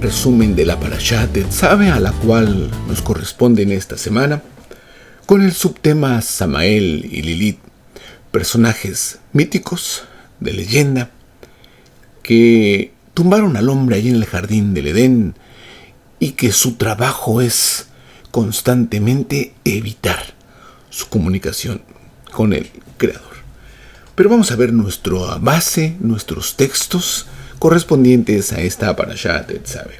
resumen de la Parashá Tetzaveh, a la cual nos corresponde en esta semana, con el subtema Samael y Lilith, personajes míticos de leyenda que tumbaron al hombre allí en el jardín del Edén y que su trabajo es constantemente evitar su comunicación con el Creador. Pero vamos a ver nuestra base, nuestros textos correspondientes a esta Parashá Tetzaveh.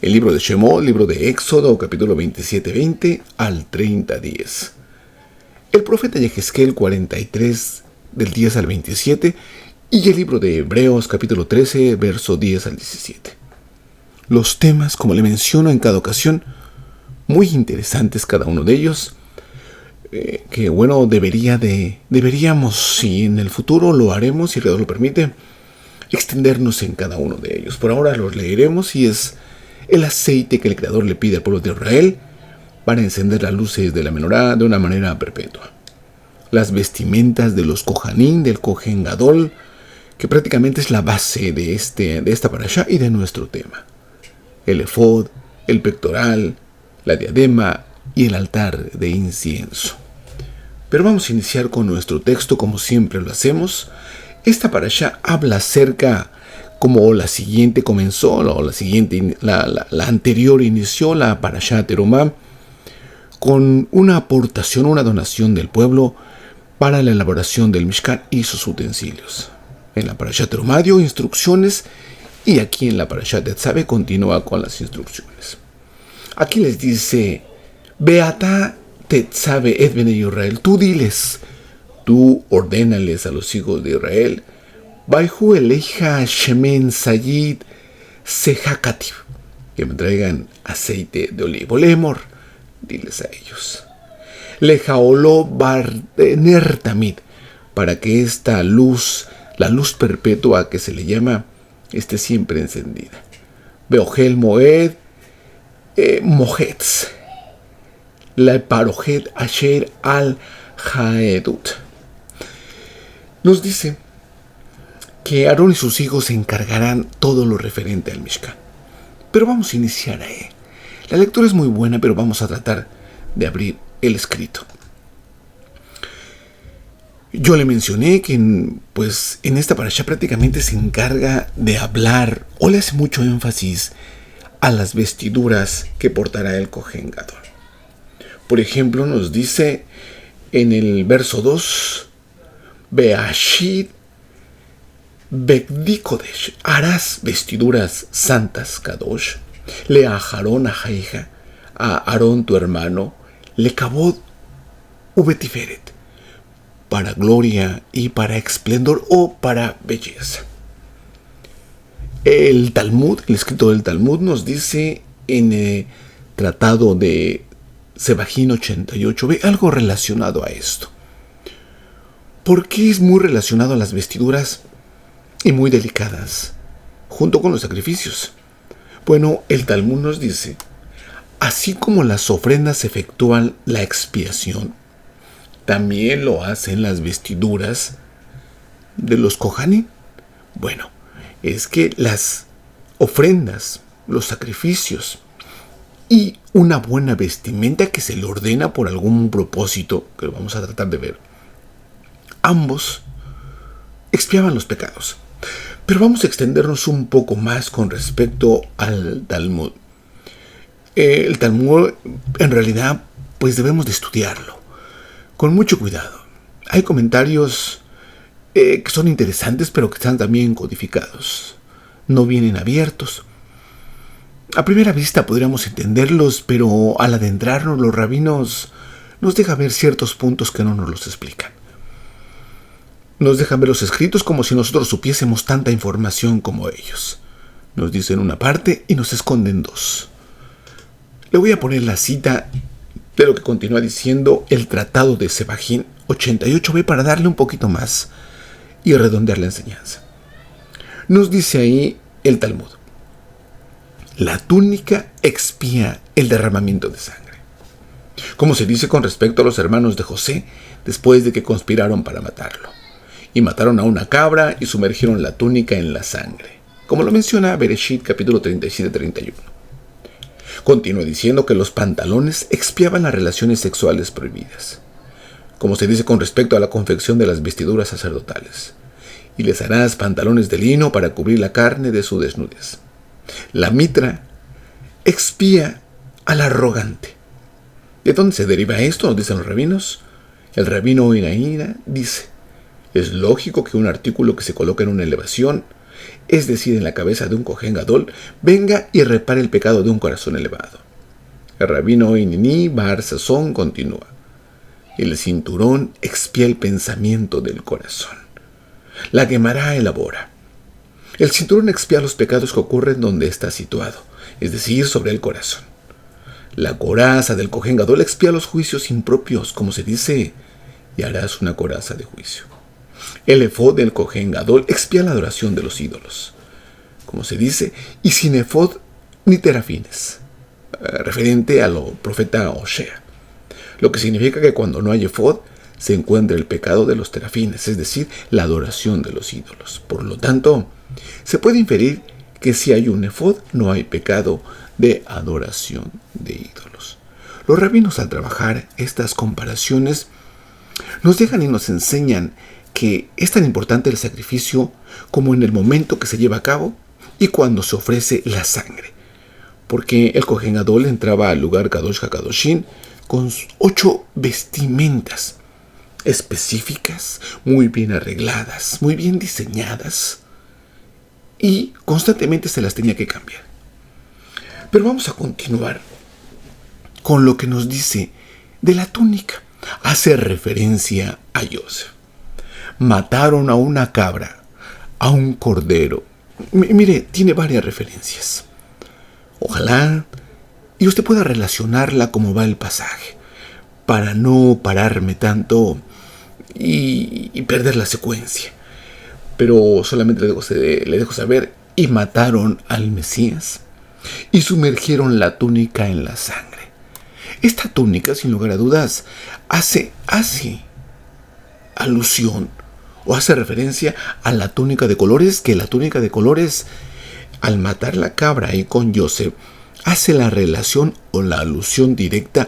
El libro de Shemot, libro de Éxodo, capítulo 27-20 al 30-10. El profeta Yehezkel 43, del 10 al 27, y el libro de Hebreos, capítulo 13, verso 10 al 17. Los temas, como le menciono en cada ocasión, muy interesantes cada uno de ellos, que bueno, deberíamos, si en el futuro lo haremos, si el Creador lo permite, extendernos en cada uno de ellos. Por ahora los leeremos y es el aceite que el Creador le pide al pueblo de Israel para encender las luces de la menorá de una manera perpetua. Las vestimentas de los Kohanim, del Kohen Gadol, que prácticamente es la base de esta parashá y de nuestro tema. El efod, el pectoral, la diadema y el altar de incienso. Pero vamos a iniciar con nuestro texto como siempre lo hacemos. Esta parashá habla acerca, como la siguiente comenzó, la anterior inició, la parashá Terumá, con una aportación, una donación del pueblo para la elaboración del Mishkan y sus utensilios. En la parashá Terumá dio instrucciones y aquí en la parashá Tetzaveh continúa con las instrucciones. Aquí les dice: Beata Tetzaveh et bnei Israel, tú diles, tú ordénales a los hijos de Israel, Baihu eleja shemen sayid sehakativ, que me traigan aceite de olivo. Lemor, diles a ellos. Lejaolo bardener tamid, para que esta luz, la luz perpetua que se le llama, esté siempre encendida. Beogel moed mojetz, la parojet asher al haedut. Nos dice que Aarón y sus hijos se encargarán todo lo referente al Mishkan. Pero vamos a iniciar ahí. La lectura es muy buena, pero vamos a tratar de abrir el escrito. Yo le mencioné que en esta parashá prácticamente se encarga de hablar o le hace mucho énfasis a las vestiduras que portará el Kohen Gadol. Por ejemplo, nos dice en el verso 2, Beashid Begdi Kodesh, harás vestiduras santas Kadosh, le a Aarón ajaija, a Aarón tu hermano, le kabod ubetiferet, para gloria y para esplendor o para belleza. El Talmud, el escrito del Talmud nos dice en el tratado de Sebajín 88b algo relacionado a esto. ¿Por qué es muy relacionado a las vestiduras y muy delicadas, junto con los sacrificios? Bueno, el Talmud nos dice, así como las ofrendas efectúan la expiación, también lo hacen las vestiduras de los Kohanim. Bueno, es que las ofrendas, los sacrificios y una buena vestimenta que se le ordena por algún propósito, que vamos a tratar de ver, ambos expiaban los pecados. Pero vamos a extendernos un poco más con respecto al Talmud. El Talmud, en realidad, debemos de estudiarlo con mucho cuidado. Hay comentarios que son interesantes, pero que están también codificados. No vienen abiertos. A primera vista podríamos entenderlos, pero al adentrarnos, los rabinos nos dejan ver ciertos puntos que no nos los explican. Nos dejan ver los escritos como si nosotros supiésemos tanta información como ellos. Nos dicen una parte y nos esconden dos. Le voy a poner la cita de lo que continúa diciendo el tratado de Sebajín 88b para darle un poquito más y redondear la enseñanza. Nos dice ahí el Talmud: la túnica expía el derramamiento de sangre, como se dice con respecto a los hermanos de José después de que conspiraron para matarlo, y mataron a una cabra y sumergieron la túnica en la sangre. como lo menciona Bereshit capítulo 37-31. Continúa diciendo que los pantalones expiaban las relaciones sexuales prohibidas, como se dice con respecto a la confección de las vestiduras sacerdotales. Y les harás pantalones de lino para cubrir la carne de su desnudez. La mitra expía al arrogante. ¿De dónde se deriva esto?, nos dicen los rabinos. El rabino Inaína dice: es lógico que un artículo que se coloca en una elevación, es decir, en la cabeza de un Cohen Gadol, venga y repare el pecado de un corazón elevado. El rabino Inini Bar Sasón continúa: el cinturón expía el pensamiento del corazón. La Gemara elabora: el cinturón expía los pecados que ocurren donde está situado, es decir, sobre el corazón. La coraza del Cohen Gadol expía los juicios impropios, como se dice, y harás una coraza de juicio. El efod del Cohen Gadol expía la adoración de los ídolos, como se dice, y sin efod ni terafines, referente a lo profeta Osea, lo que significa que cuando no hay efod se encuentra el pecado de los terafines, es decir, la adoración de los ídolos. Por lo tanto, se puede inferir que si hay un efod, no hay pecado de adoración de ídolos. Los rabinos, al trabajar estas comparaciones, nos dejan y nos enseñan que es tan importante el sacrificio como en el momento que se lleva a cabo y cuando se ofrece la sangre. Porque el Cohen Gadol entraba al lugar Kadosh HaKadoshim con 8 vestimentas específicas, muy bien arregladas, muy bien diseñadas, y constantemente se las tenía que cambiar. Pero vamos a continuar con lo que nos dice de la túnica. Hace referencia a Yosef. Mataron a una cabra, a un cordero. Mire, tiene varias referencias. Ojalá y usted pueda relacionarla como va el pasaje, para no pararme tanto y perder la secuencia. Pero solamente le dejo saber: y mataron al Mesías y sumergieron la túnica en la sangre. Esta túnica, sin lugar a dudas, hace alusión o hace referencia a la túnica de colores, que la túnica de colores, al matar la cabra ahí con Yosef, hace la relación o la alusión directa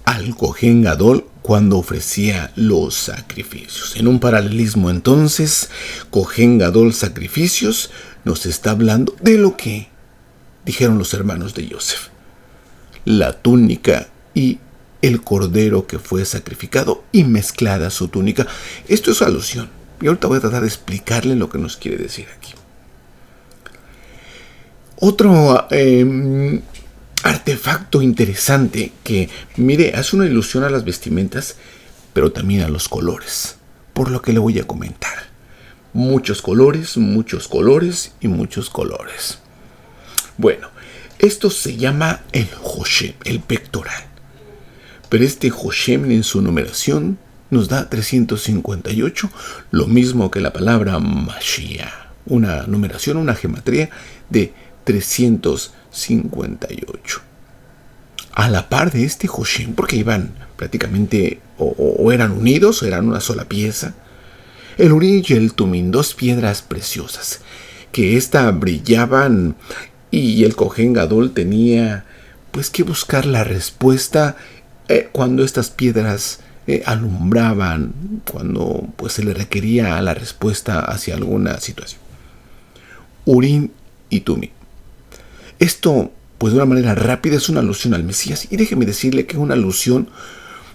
al Cohen Gadol cuando ofrecía los sacrificios. En un paralelismo, entonces, Cohen Gadol sacrificios nos está hablando de lo que dijeron los hermanos de Yosef: la túnica y el cordero que fue sacrificado y mezclada su túnica. Esto es alusión. Y ahorita voy a tratar de explicarle lo que nos quiere decir aquí. Otro artefacto interesante que, mire, hace una ilusión a las vestimentas, pero también a los colores, por lo que le voy a comentar. Muchos colores y muchos colores. Bueno, esto se llama el Hoshem, el pectoral. Pero este Hoshem en su numeración nos da 358, lo mismo que la palabra Mashiach, una numeración, una gematría de 358. A la par de este Hoshem, porque iban prácticamente o eran unidos o eran una sola pieza, el Urim y el Tumim, 2 piedras preciosas, que brillaban, y el Cohen Gadol tenía pues que buscar la respuesta cuando estas piedras alumbraban, cuando pues se le requería la respuesta hacia alguna situación. Urim y Tumim. Esto, pues de una manera rápida, es una alusión al Mesías, y déjeme decirle que es una alusión,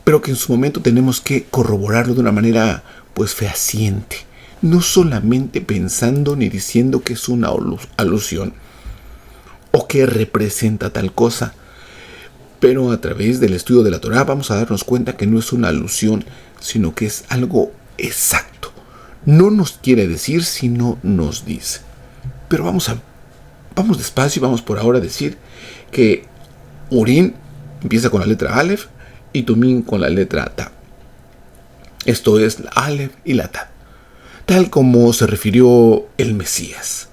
pero que en su momento tenemos que corroborarlo de una manera pues fehaciente, no solamente pensando ni diciendo que es una alusión o que representa tal cosa, pero a través del estudio de la Torá vamos a darnos cuenta que no es una alusión, sino que es algo exacto. No nos quiere decir, sino nos dice. Pero vamos despacio y vamos por ahora a decir que Urim empieza con la letra Aleph y Tumim con la letra Tav. Esto es la Aleph y la Tav, tal como se refirió el Mesías.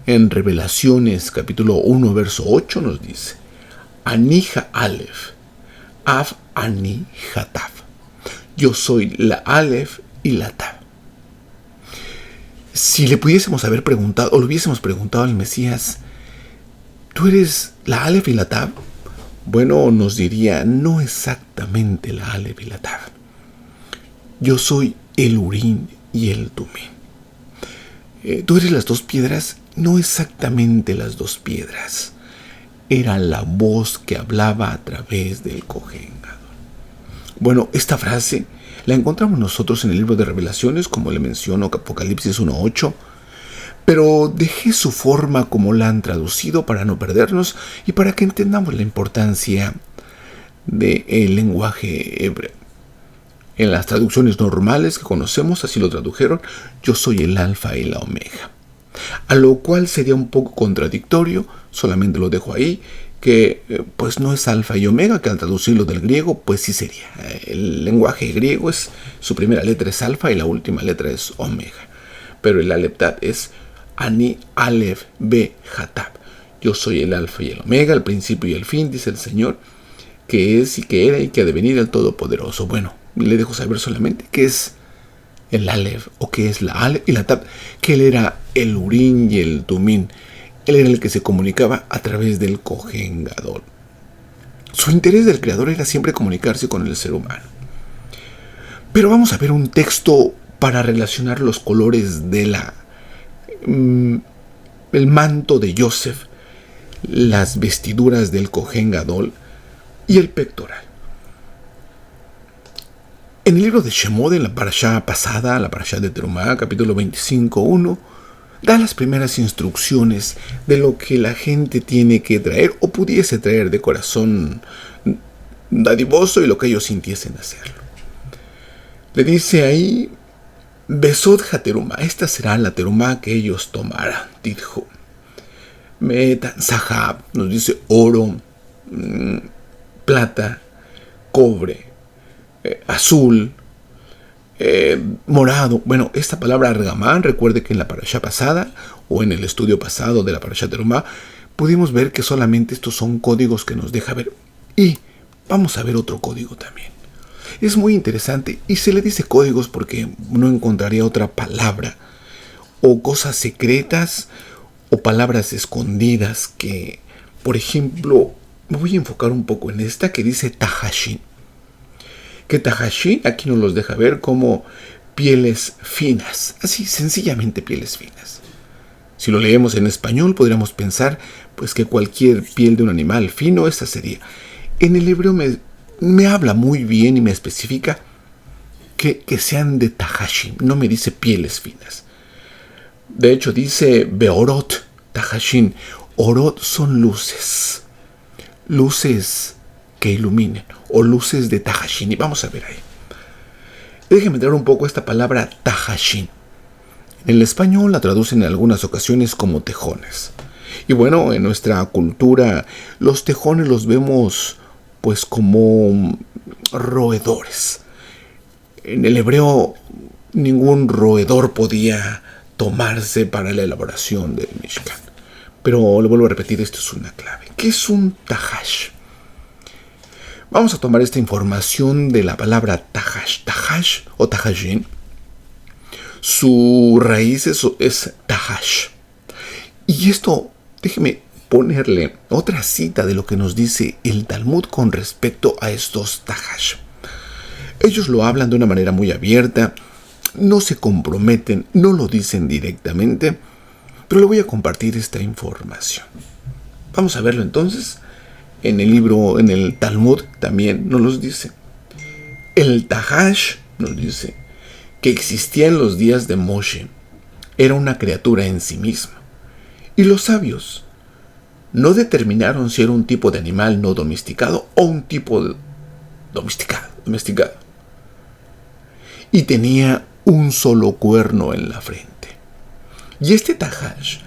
En Revelaciones capítulo 1 verso 8 nos dice: Anija Aleph, Av Anija Tav. Yo soy la Aleph y la Tav. Si le pudiésemos haber preguntado, o le hubiésemos preguntado al Mesías, ¿tú eres la Aleph y la Tab? Bueno, nos diría, no exactamente la Aleph y la Tab. Yo soy el Urim y el Tumim. ¿Tú eres las dos piedras? No exactamente las dos piedras. Era la voz que hablaba a través del Kohen Gadol. Bueno, esta frase la encontramos nosotros en el libro de Revelaciones, como le menciono, Apocalipsis 1:8, pero dejé su forma como la han traducido para no perdernos y para que entendamos la importancia del lenguaje hebreo. En las traducciones normales que conocemos, así lo tradujeron, yo soy el alfa y la omega. A lo cual sería un poco contradictorio, solamente lo dejo ahí, que pues no es alfa y omega, que al traducirlo del griego, pues sí sería. El lenguaje griego es, su primera letra es alfa y la última letra es omega. Pero el aleptat es Ani Aleph Be Hatab. Yo soy el alfa y el omega, el principio y el fin, dice el Señor, que es y que era y que ha de venir el Todopoderoso. Bueno, le dejo saber solamente que es el Aleph, o que es la Aleph y la Tab, que él era el Urim y el Tumim. Él era el que se comunicaba a través del Kohen Gadol. Su interés del Creador era siempre comunicarse con el ser humano. Pero vamos a ver un texto para relacionar los colores de el manto de Yosef, las vestiduras del Kohen Gadol y el pectoral. En el libro de Shemot, en la parashá pasada, la parashá de Terumá, capítulo 25:1, da las primeras instrucciones de lo que la gente tiene que traer o pudiese traer de corazón dadivoso y lo que ellos sintiesen hacerlo. Le dice ahí, Besod Haterumá, esta será la terumá que ellos tomarán, dijo. Metan Sahab, nos dice oro, plata, cobre, azul, morado. Bueno, esta palabra argamán, recuerde que en la parashá pasada o en el estudio pasado de la parashá Terumá pudimos ver que solamente estos son códigos que nos deja ver. Y vamos a ver otro código también. Es muy interesante y se le dice códigos porque no encontraría otra palabra o cosas secretas o palabras escondidas que, por ejemplo, me voy a enfocar un poco en esta que dice Tahashin. Que Tahashin aquí nos los deja ver como pieles finas, así sencillamente pieles finas. Si lo leemos en español podríamos pensar pues que cualquier piel de un animal fino, esta sería. En el hebreo me habla muy bien y me especifica que sean de Tahashin, no me dice pieles finas. De hecho dice Beorot Tahashin. Orot son luces, luces que iluminen, o luces de Tahashin. Y vamos a ver ahí. Déjenme entrar un poco esta palabra Tahashin. En el español la traducen en algunas ocasiones como tejones. Y bueno, en nuestra cultura los tejones los vemos pues como roedores. En el hebreo ningún roedor podía tomarse para la elaboración del Mishkan. Pero le vuelvo a repetir, esto es una clave. ¿Qué es un Tahash? Vamos a tomar esta información de la palabra Tahash. Tahash o Tahashin. Su raíz es Tahash. Y esto, déjeme ponerle otra cita de lo que nos dice el Talmud con respecto a estos Tahash. Ellos lo hablan de una manera muy abierta, no se comprometen, no lo dicen directamente, pero le voy a compartir esta información. Vamos a verlo entonces. En el libro, en el Talmud también nos los dice. El Tahash nos dice que existía en los días de Moshe. Era una criatura en sí misma. Y los sabios no determinaron si era un tipo de animal no domesticado o un tipo domesticado. Y tenía un solo cuerno en la frente. Y este Tahash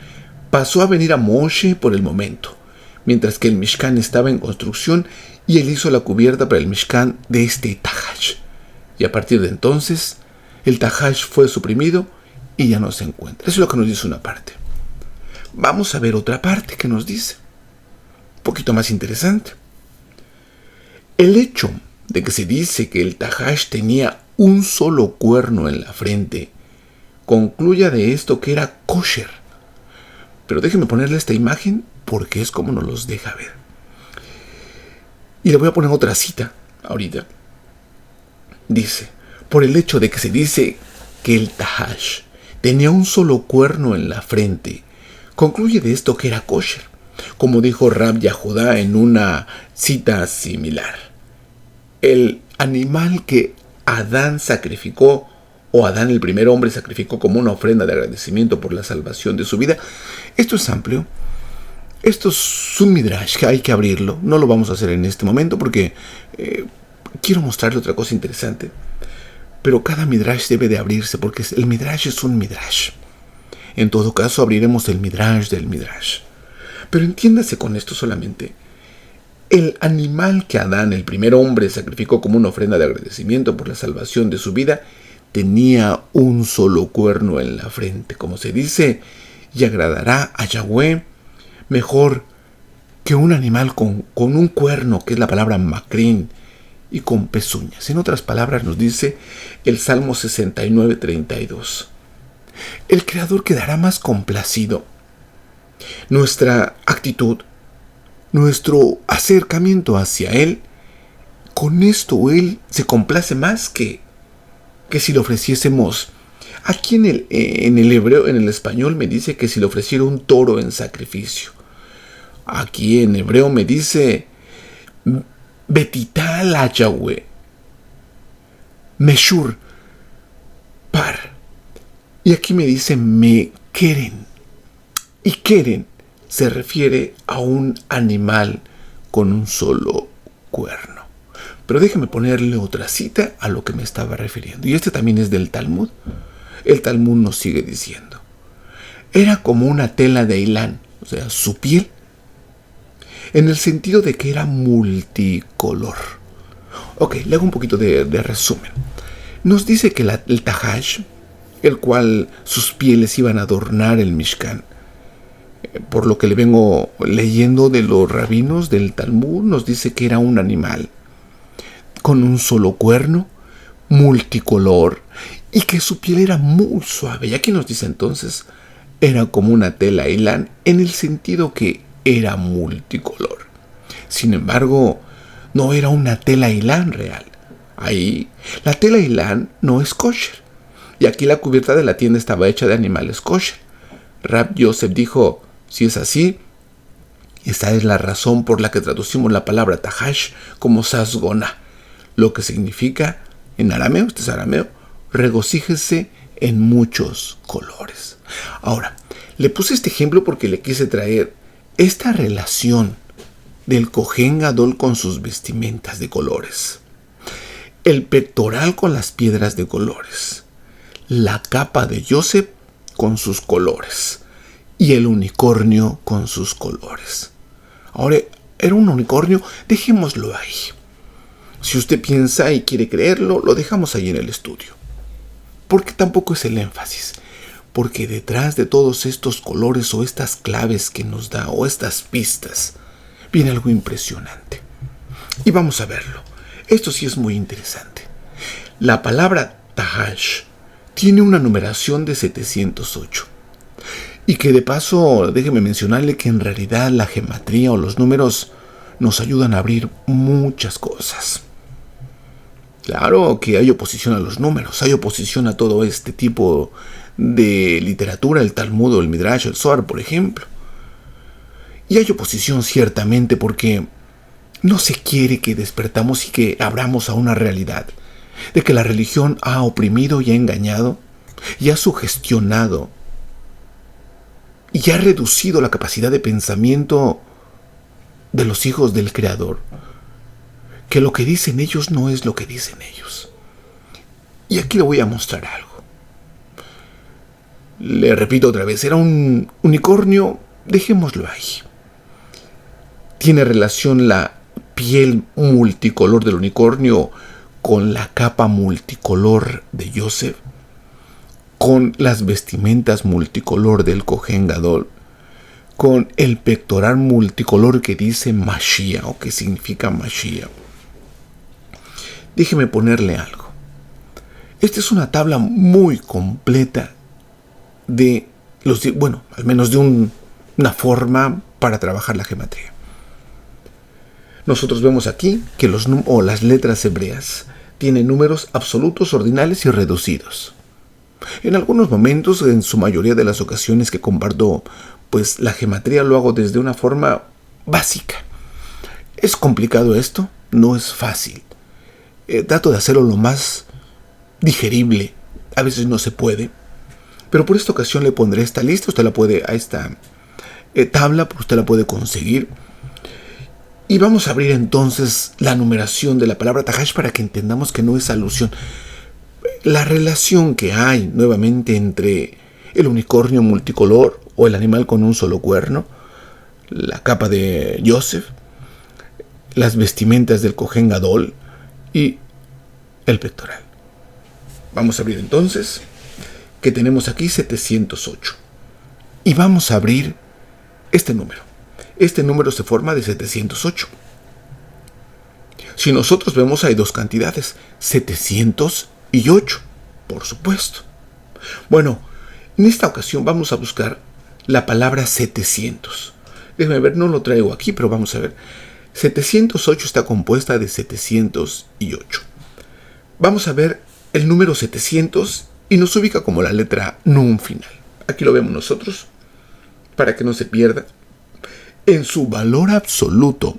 pasó a venir a Moshe por el momento, mientras que el Mishkan estaba en construcción y él hizo la cubierta para el Mishkan de este Tahash. Y a partir de entonces, el Tahash fue suprimido y ya no se encuentra. Eso es lo que nos dice una parte. Vamos a ver otra parte que nos dice, un poquito más interesante. El hecho de que se dice que el Tahash tenía un solo cuerno en la frente concluya de esto que era kosher. Pero déjeme ponerle esta imagen porque es como nos los deja ver. Y le voy a poner otra cita ahorita. Dice, por el hecho de que se dice que el Tahash tenía un solo cuerno en la frente, concluye de esto que era kosher, como dijo Rab Yahudá en una cita similar. El animal que Adán sacrificó, o Adán el primer hombre sacrificó como una ofrenda de agradecimiento por la salvación de su vida. Esto es amplio. Esto es un midrash que hay que abrirlo. No lo vamos a hacer en este momento porque quiero mostrarle otra cosa interesante. Pero cada midrash debe de abrirse porque el midrash es un midrash. En todo caso, abriremos el midrash del midrash. Pero entiéndase con esto solamente. El animal que Adán, el primer hombre, sacrificó como una ofrenda de agradecimiento por la salvación de su vida, tenía un solo cuerno en la frente. Como se dice, y agradará a Yahweh mejor que un animal con un cuerno, que es la palabra macrín, y con pezuñas. En otras palabras nos dice el Salmo 69:32. El Creador quedará más complacido. Nuestra actitud, nuestro acercamiento hacia Él, con esto Él se complace más que si le ofreciésemos. Aquí en el hebreo, en el español me dice que si le ofreciera un toro en sacrificio. Aquí en hebreo me dice Betital a Yahweh, Meshur, Par. Y aquí me dice me Keren. Y Keren se refiere a un animal con un solo cuerno. Pero déjeme ponerle otra cita a lo que me estaba refiriendo. Y este también es del Talmud. El Talmud nos sigue diciendo. Era como una tela de hilán, o sea, su piel, en el sentido de que era multicolor. Ok, le hago un poquito de resumen. Nos dice que el Tahash, el cual sus pieles iban a adornar el Mishkan, por lo que le vengo leyendo de los rabinos del Talmud, nos dice que era un animal con un solo cuerno, multicolor, y que su piel era muy suave. Y aquí nos dice entonces, era como una tela hilán, en el sentido que era multicolor. Sin embargo, no era una tela hilán real. Ahí, la tela hilán no es kosher. Y aquí la cubierta de la tienda estaba hecha de animales kosher. Rab Yosef dijo, si es así, esa es la razón por la que traducimos la palabra tahash como sasgona, lo que significa, en arameo, este es arameo, regocíjese en muchos colores. Ahora, le puse este ejemplo porque le quise traer esta relación del Cohen Gadol con sus vestimentas de colores, el pectoral con las piedras de colores, la capa de Yosef con sus colores y el unicornio con sus colores. Ahora, era un unicornio, dejémoslo ahí. Si usted piensa y quiere creerlo, lo dejamos ahí en el estudio. Porque tampoco es el énfasis. Porque detrás de todos estos colores o estas claves que nos da, o estas pistas, viene algo impresionante. Y vamos a verlo. Esto sí es muy interesante. La palabra Tahash tiene una numeración de 708. Y que de paso, déjeme mencionarle que en realidad la gematría o los números nos ayudan a abrir muchas cosas. Claro que hay oposición a los números, hay oposición a todo este tipo de literatura, el Talmud, el Midrash, el Zohar, por ejemplo. Y hay oposición ciertamente porque no se quiere que despertamos y que abramos a una realidad de que la religión ha oprimido y ha engañado y ha sugestionado y ha reducido la capacidad de pensamiento de los hijos del Creador. Que lo que dicen ellos no es lo que dicen ellos. Y aquí le voy a mostrar algo. Le repito otra vez, era un unicornio, dejémoslo ahí. Tiene relación la piel multicolor del unicornio con la capa multicolor de Yosef, con las vestimentas multicolor del Cohen Gadol, con el pectoral multicolor que dice Mashiach o que significa Mashiach. Déjeme ponerle algo. Esta es una tabla muy completa de al menos de una forma para trabajar la gematría. Nosotros vemos aquí que las letras hebreas tienen números absolutos, ordinales y reducidos. En algunos momentos, en su mayoría de las ocasiones que comparto, pues la gematría lo hago desde una forma básica. ¿Es complicado esto? No es fácil. Trato de hacerlo lo más digerible. A veces no se puede. Pero por esta ocasión le pondré esta lista. Usted la puede, a esta tabla, usted la puede conseguir. Y vamos a abrir entonces la numeración de la palabra Tahash para que entendamos que no es alusión. La relación que hay nuevamente entre el unicornio multicolor o el animal con un solo cuerno, la capa de Yosef, las vestimentas del Cohen Gadol y el pectoral. Vamos a abrir entonces, que tenemos aquí 708. Y vamos a abrir este número. Este número se forma de 708. Si nosotros vemos, hay dos cantidades, 700 y 8, por supuesto. Bueno, en esta ocasión vamos a buscar la palabra 700. Déjame ver, no lo traigo aquí, pero vamos a ver. 708 está compuesta de 708. Vamos a ver el número 700 y nos ubica como la letra Nun final. Aquí lo vemos nosotros, para que no se pierda. En su valor absoluto,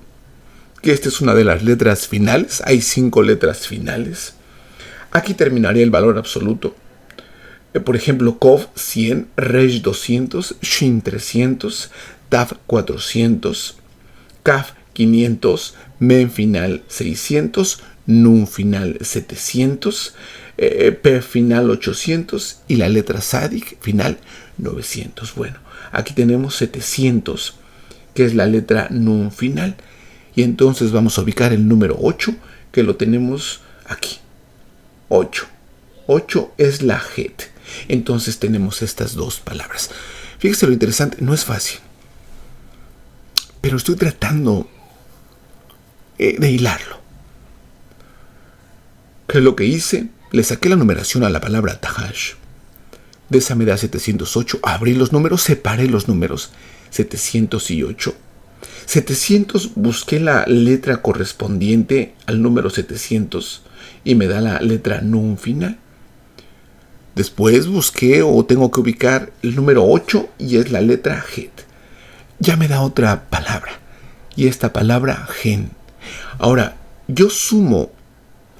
que esta es una de las letras finales, hay 5 letras finales. Aquí terminaría el valor absoluto. Por ejemplo, Kov 100, Resh 200, Shin 300, Tav 400, Kaf 500, Men final 600, Nun final 700, P final 800 y la letra Sadik final 900. Bueno, aquí tenemos 700, que es la letra Nun final. Y entonces vamos a ubicar el número 8, que lo tenemos aquí. 8. 8 es la Het. Entonces tenemos estas dos palabras. Fíjese lo interesante, no es fácil. Pero estoy tratando de hilarlo. ¿Qué es lo que hice? Le saqué la numeración a la palabra Tahash. De esa me da 708. Abrí los números, separé los números. 700 y 8. 700, busqué la letra correspondiente al número 700 y me da la letra Nun final. Después busqué o tengo que ubicar el número 8 y es la letra Het. Ya me da otra palabra y esta palabra Gen. Ahora, yo sumo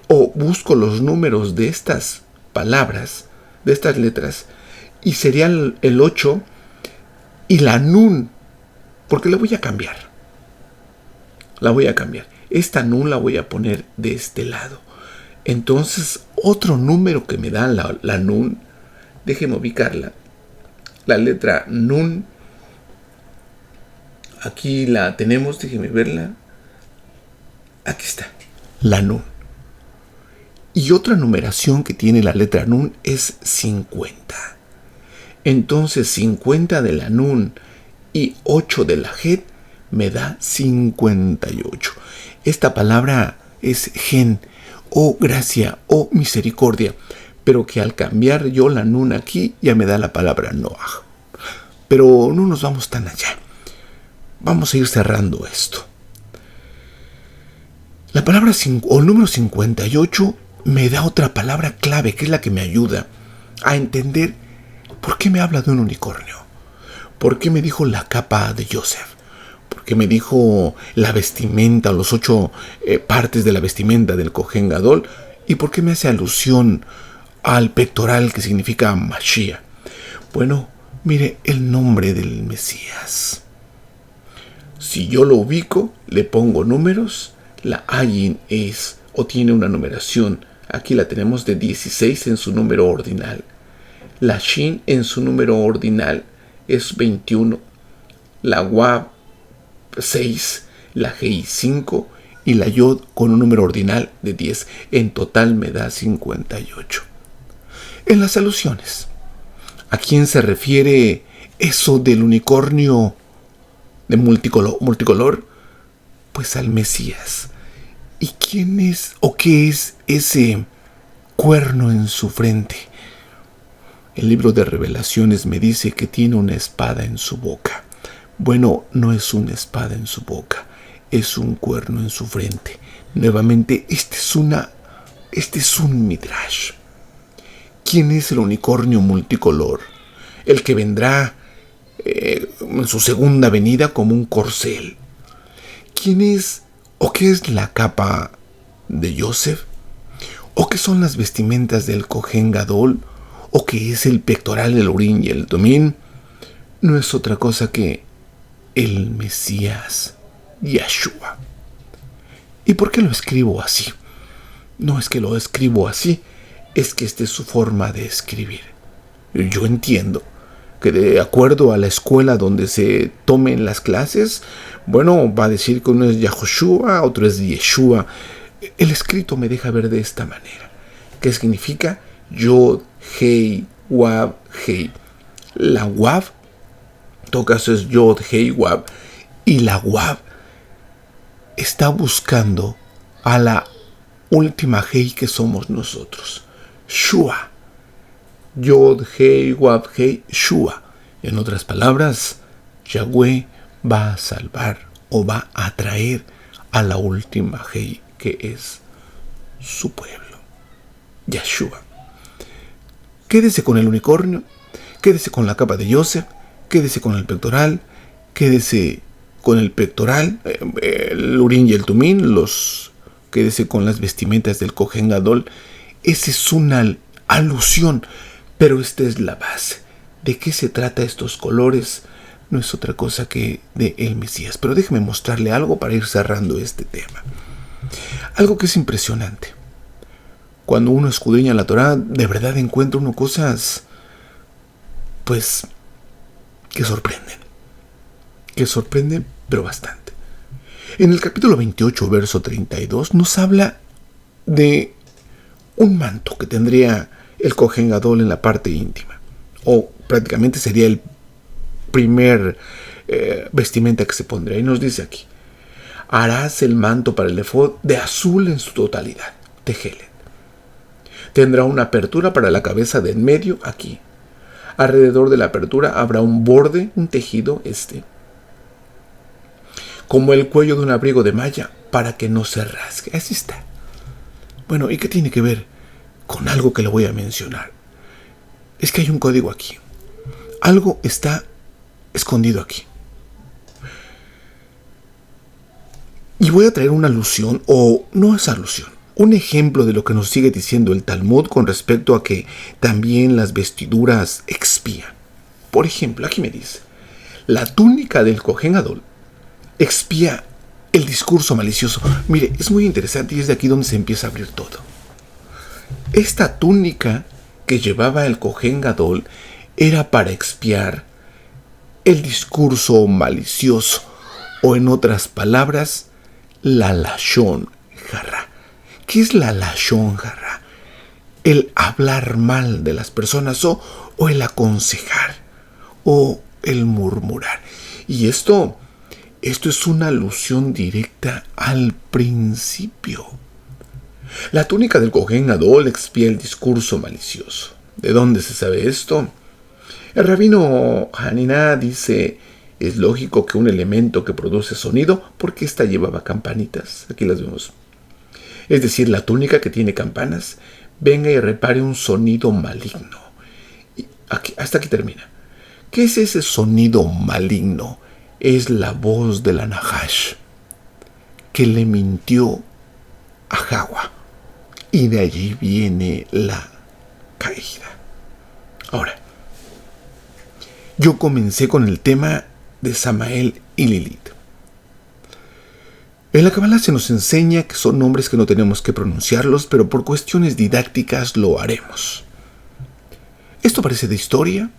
o busco los números de estas palabras, de estas letras, y sería el 8 y la Nun, porque la voy a cambiar. La voy a cambiar. Esta Nun la voy a poner de este lado. Entonces, otro número que me da la Nun, déjeme ubicarla. La letra Nun, aquí la tenemos, déjeme verla. Aquí está, la Nun. Y otra numeración que tiene la letra Nun es 50. Entonces, 50 de la Nun y 8 de la Het me da 58. Esta palabra es Gen, o gracia, o misericordia, pero que al cambiar yo la Nun aquí ya me da la palabra Noah. Pero no nos vamos tan allá. Vamos a ir cerrando esto. La palabra o el número 58 me da otra palabra clave, que es la que me ayuda a entender por qué me habla de un unicornio. ¿Por qué me dijo la capa de Yosef? ¿Por qué me dijo la vestimenta, los 8 partes de la vestimenta del Cohen Gadol? ¿Y por qué me hace alusión al pectoral que significa Mashiach? Bueno, mire el nombre del Mesías. Si yo lo ubico, le pongo números. La Ayin es o tiene una numeración. Aquí la tenemos de 16 en su número ordinal. La Shin en su número ordinal es 21. La Wab 6. La Hei 5. Y la Yod con un número ordinal de 10. En total me da 58. En las alusiones, ¿a quién se refiere eso del unicornio de multicolor? Pues al Mesías. ¿Y quién es o qué es ese cuerno en su frente? El libro de Revelaciones me dice que tiene una espada en su boca. Bueno, no es una espada en su boca, es un cuerno en su frente. Nuevamente, este es un midrash. ¿Quién es el unicornio multicolor? El que vendrá en su segunda venida como un corcel. ¿Quién es o qué es la capa de Yosef? ¿O qué son las vestimentas del Cohen Gadol? ¿O qué es el pectoral del Urim y el Tumim? No es otra cosa que el Mesías, Yeshua. ¿Y por qué lo escribo así? No es que lo escribo así, es que esta es su forma de escribir. Yo entiendo que de acuerdo a la escuela donde se tomen las clases, bueno, va a decir que uno es Yahoshua, otro es Yeshua. El escrito me deja ver de esta manera. ¿Qué significa? Yod, Hei, Wab, Hei. La Wab, en todo caso es Yod, Hei, Wab. Y la Wab está buscando a la última Hei que somos nosotros. Shua. Yod, Hei, Wab, Hei, Shua. En otras palabras, Yahweh va a salvar o va a traer a la última Hei, que es su pueblo, Yeshua. Quédese con el unicornio, quédese con la capa de Yosef, quédese con el pectoral, quédese con el pectoral, el Urim y el Tumim, quédese con las vestimentas del Cohen Gadol. Esa es una alusión, pero esta es la base. ¿De qué se trata estos colores? No es otra cosa que de el Mesías. Pero déjeme mostrarle algo para ir cerrando este tema. Algo que es impresionante. Cuando uno escudriña la Torá, de verdad encuentra uno cosas, pues, que sorprenden. Que sorprenden, pero bastante. En el capítulo 28, verso 32, nos habla de un manto que tendría el Cohen Gadol en la parte íntima. O prácticamente sería el primer vestimenta que se pondría. Y nos dice aquí: harás el manto para el efod de azul en su totalidad, tejelet. Tendrá una apertura para la cabeza de en medio aquí. Alrededor de la apertura habrá un borde, un tejido como el cuello de un abrigo de malla, para que no se rasgue. Así está. Bueno, ¿y qué tiene que ver con algo que le voy a mencionar? Es que hay un código aquí. Algo está escondido aquí. Y voy a traer una alusión, o no es alusión, un ejemplo de lo que nos sigue diciendo el Talmud con respecto a que también las vestiduras expían. Por ejemplo, aquí me dice: la túnica del Cohen Gadol expía el discurso malicioso. Mire, es muy interesante y es de aquí donde se empieza a abrir todo. Esta túnica que llevaba el Cohen Gadol era para expiar el discurso malicioso, o en otras palabras, la lashon hara. ¿Qué es la lashon hara? El hablar mal de las personas, o el aconsejar, o el murmurar. Y esto es una alusión directa al principio. La túnica del Cohen Gadol expía el discurso malicioso. ¿De dónde se sabe esto? El rabino Haniná dice: es lógico que un elemento que produce sonido, porque ésta llevaba campanitas. Aquí las vemos. Es decir, la túnica que tiene campanas, venga y repare un sonido maligno. Y hasta aquí termina. ¿Qué es ese sonido maligno? Es la voz de la Nahash, que le mintió a Jahua. Y de allí viene la caída. Ahora, yo comencé con el tema de Samael y Lilith. En la Kabbalah se nos enseña que son nombres que no tenemos que pronunciarlos, pero por cuestiones didácticas lo haremos. Esto parece de historia,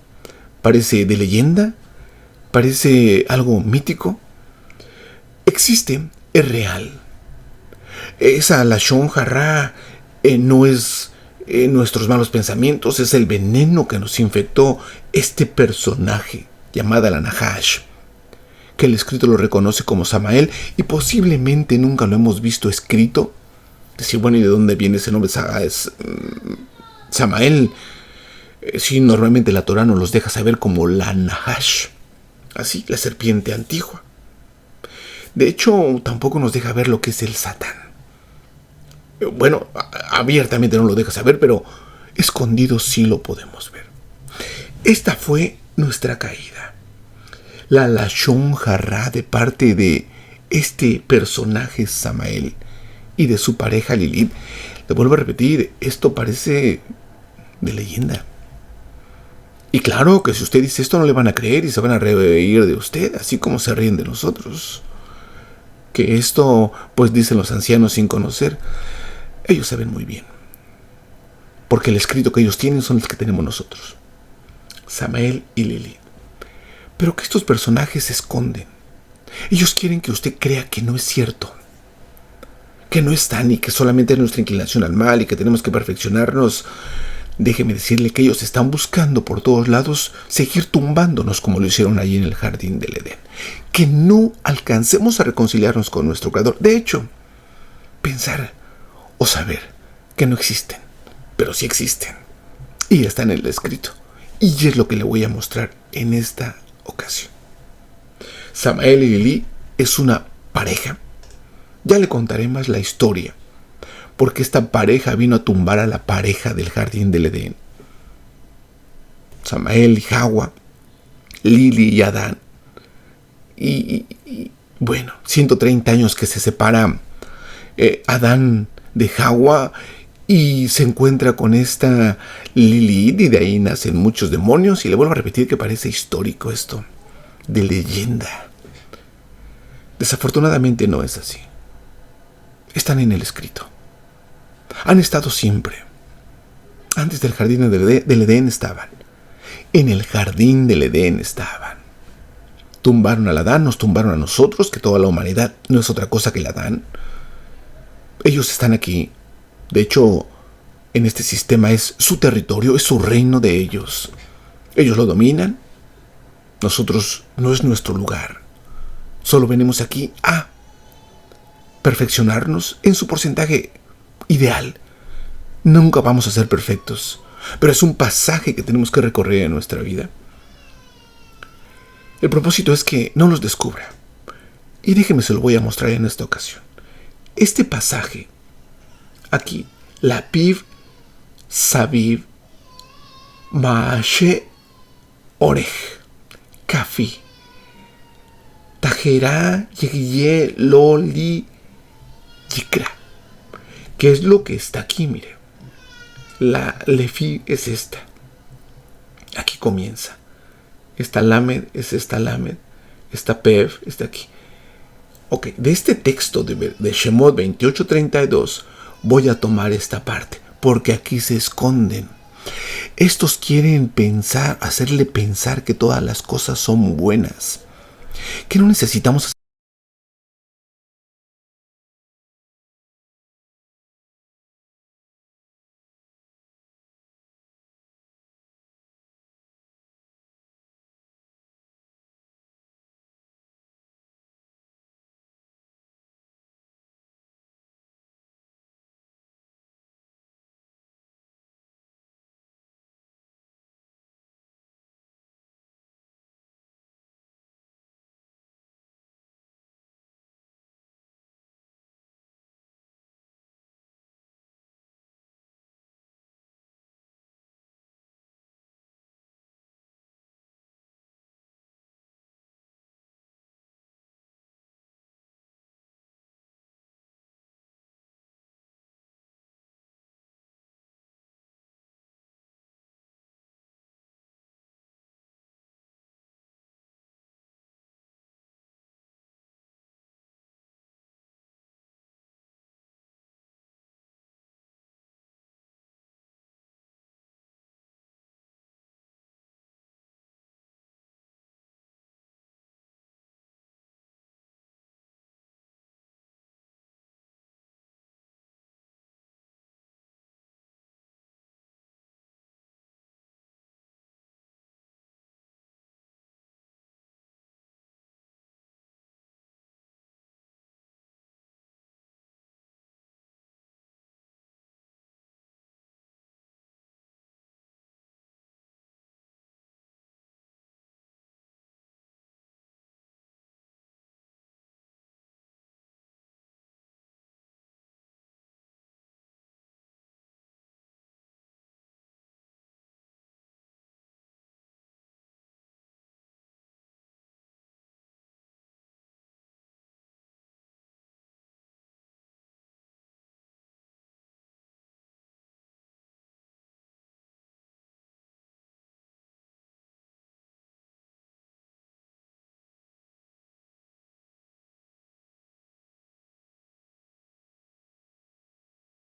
parece de leyenda, parece algo mítico. Existe, es real. Esa lashon hara no es nuestros malos pensamientos, es el veneno que nos infectó este personaje llamada la Nahash, que el escrito lo reconoce como Samael, y posiblemente nunca lo hemos visto escrito. Decir, bueno, ¿y de dónde viene ese nombre? Samael. Sí, normalmente la Torá nos los deja saber como la Nahash, así, la serpiente antigua. De hecho, tampoco nos deja ver lo que es el Satán. Bueno, abiertamente no lo deja saber, pero escondido sí lo podemos ver. Esta fue nuestra caída. La Lashon Hará de parte de este personaje Samael y de su pareja Lilith. Le vuelvo a repetir, esto parece de leyenda. Y claro que si usted dice esto no le van a creer y se van a reír de usted, así como se ríen de nosotros. Que esto, pues dicen los ancianos sin conocer, ellos saben muy bien. Porque el escrito que ellos tienen son los que tenemos nosotros. Samael y Lilith. Pero que estos personajes se esconden. Ellos quieren que usted crea que no es cierto. Que no están y que solamente es nuestra inclinación al mal y que tenemos que perfeccionarnos. Déjeme decirle que ellos están buscando por todos lados seguir tumbándonos como lo hicieron allí en el jardín del Edén. Que no alcancemos a reconciliarnos con nuestro Creador. De hecho, pensar o saber que no existen, pero sí existen. Y está en el escrito. Y es lo que le voy a mostrar en esta ocasión. Samael y Lili es una pareja. Ya le contaré más la historia, porque esta pareja vino a tumbar a la pareja del jardín del Edén. Samael y Hawa, Lili y Adán. Y bueno, 130 años que se separa Adán de Hawa y se encuentra con esta Lilith y de ahí nacen muchos demonios. Y le vuelvo a repetir que parece histórico esto, de leyenda. Desafortunadamente no es así. Están en el escrito. Han estado siempre. Antes del jardín del Edén estaban. En el jardín del Edén estaban. Tumbaron al Adán, nos tumbaron a nosotros, que toda la humanidad no es otra cosa que el Adán. Ellos están aquí. De hecho, en este sistema es su territorio, es su reino de ellos. Ellos lo dominan. Nosotros no es nuestro lugar. Solo venimos aquí a perfeccionarnos en su porcentaje ideal. Nunca vamos a ser perfectos, pero es un pasaje que tenemos que recorrer en nuestra vida. El propósito es que no los descubra. Y déjeme se lo voy a mostrar en esta ocasión. Este pasaje, aquí, la Piv Saviv Maashe Orej Kafi Tajera Yegiye Loli Yikra. ¿Qué es lo que está aquí? Mire. La Lefi es esta. Aquí comienza. Esta Lamed es esta Lamed. Esta Pev está aquí. Ok, de este texto de Shemot 28:32 voy a tomar esta parte, porque aquí se esconden. Estos quieren pensar, hacerle pensar que todas las cosas son buenas, que no necesitamos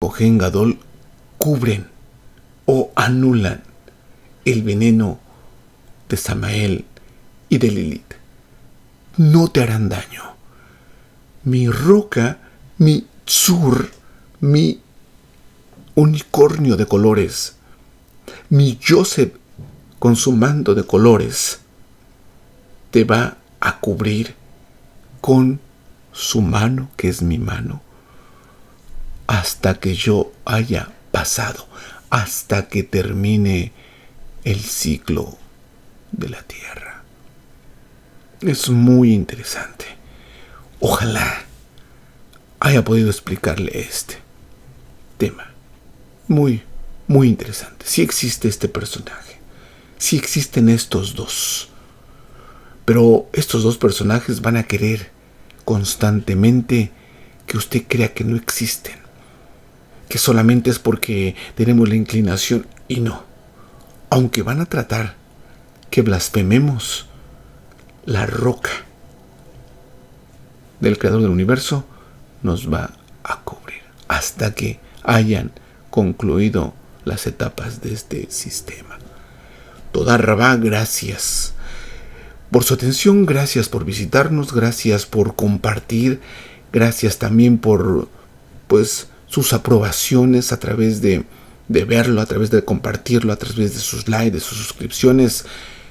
Kohen Gadol cubren o anulan el veneno de Samael y de Lilith. No te harán daño. Mi roca, mi tzur, mi unicornio de colores, mi Yosef con su manto de colores, te va a cubrir con su mano, que es mi mano, hasta que yo haya pasado, hasta que termine el ciclo de la tierra. Es muy interesante. Ojalá haya podido explicarle este tema. Muy, muy interesante. Sí existe este personaje. Sí existen estos dos. Pero estos dos personajes van a querer constantemente que usted crea que no existen. Que solamente es porque tenemos la inclinación y no. Aunque van a tratar que blasfememos la roca del creador del universo, nos va a cubrir hasta que hayan concluido las etapas de este sistema. Toda Rabá, gracias por su atención, gracias por visitarnos, gracias por compartir, gracias también por sus aprobaciones a través de verlo, a través de compartirlo, a través de sus likes, de sus suscripciones.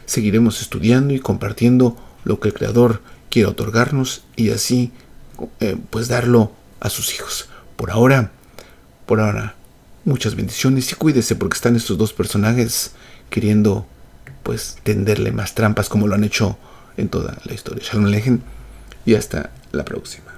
Seguiremos estudiando y compartiendo lo que el Creador quiere otorgarnos y así darlo a sus hijos. Por ahora, muchas bendiciones y cuídese porque están estos dos personajes queriendo tenderle más trampas como lo han hecho en toda la historia. Shalom Alejem y hasta la próxima.